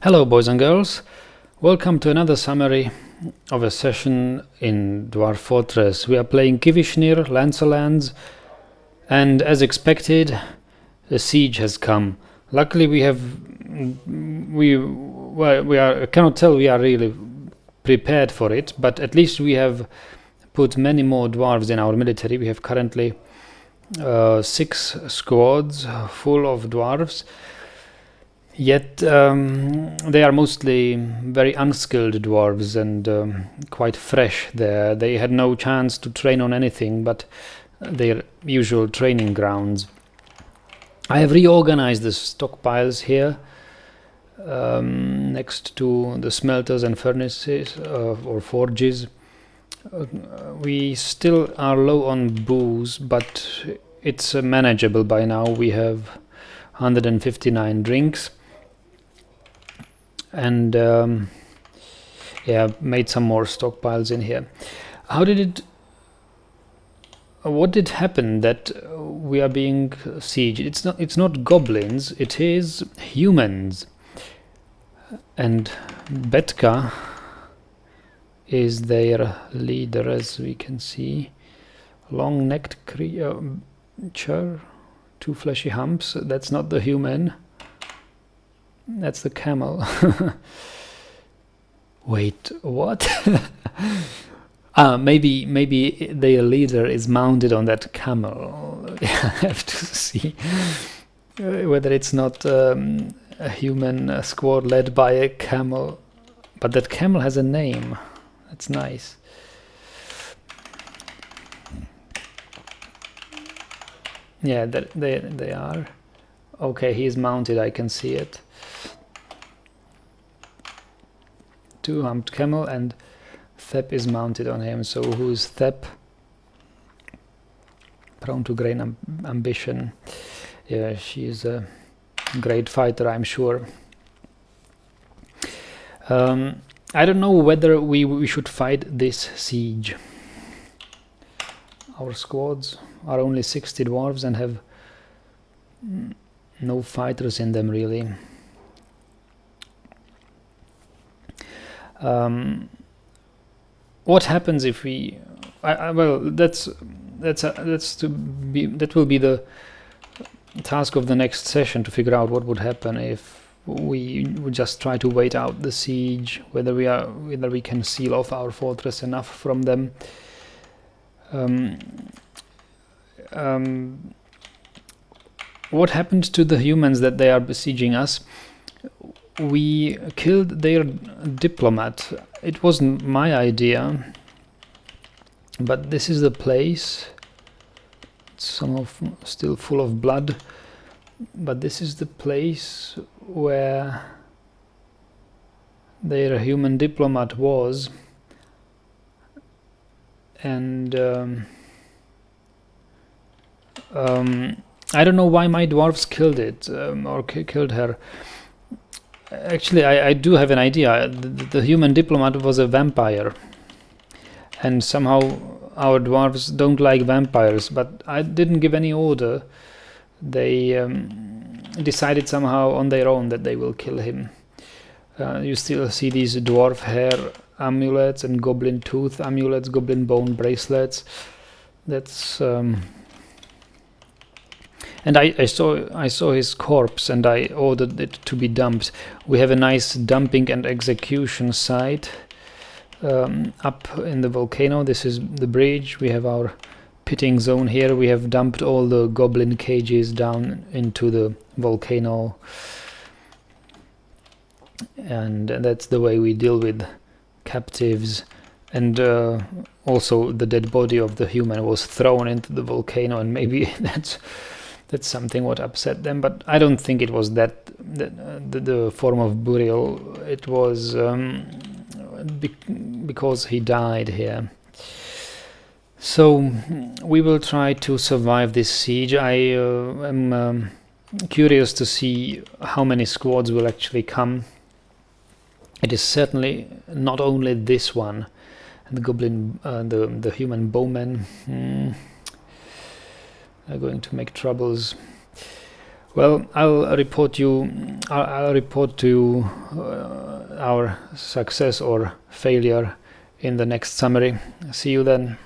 Hello boys and girls, welcome to another summary of a session in Dwarf Fortress. We are playing Kivishnir, Lancerlands, and as expected, the siege has come. Luckily I cannot tell we are really prepared for it, but at least we have put many more dwarves in our military. We have currently 6 squads full of dwarves. Yet they are mostly very unskilled dwarves and quite fresh there. They had no chance to train on anything but their usual training grounds. I have reorganized the stockpiles here next to the smelters and furnaces or forges. We still are low on booze, but it's manageable by now. We have 159 drinks. And made some more stockpiles in here. What did happen that we are being sieged? It's not goblins, it is humans. And Betka is their leader, as we can see. Long-necked creature, 2 fleshy humps. That's not the human. That's the camel. Wait, what? Maybe their leader is mounted on that camel. I have to see whether it's not a human squad led by a camel. But that camel has a name. That's nice. Yeah, they are. Okay, he is mounted, I can see it. 2-humped camel, and Thep is mounted on him. So who is Thep? Prone to great ambition. Yeah, she is a great fighter, I'm sure. I don't know whether we should fight this siege. Our squads are only 60 dwarves and have no fighters in them really. What happens if we? Well, that will be the task of the next session, to figure out what would happen if we would just try to wait out the siege. Whether we can seal off our fortress enough from them. What happened to the humans that they are besieging us? We killed their diplomat. It wasn't my idea, but this is the place. It's somehow still full of blood, but this is the place where their human diplomat was, and I don't know why my dwarves killed it or killed her. Actually, I do have an idea. The human diplomat was a vampire, and somehow our dwarves don't like vampires, but I didn't give any order. They decided somehow on their own that they will kill him. You still see these dwarf hair amulets and goblin tooth amulets, goblin bone bracelets. That's and I saw his corpse, and I ordered it to be dumped. We have a nice dumping and execution site up in the volcano. This is the bridge. We have our pitting zone here. We have dumped all the goblin cages down into the volcano, and that's the way we deal with captives. And also the dead body of the human was thrown into the volcano, and maybe that's something what upset them, but I don't think it was that the form of burial. It was because he died here. So we will try to survive this siege. I am curious to see how many squads will actually come. It is certainly not only this one. And the goblin, the human bowmen. Are going to make troubles. Well, I'll report to you our success or failure in the next summary. See you then.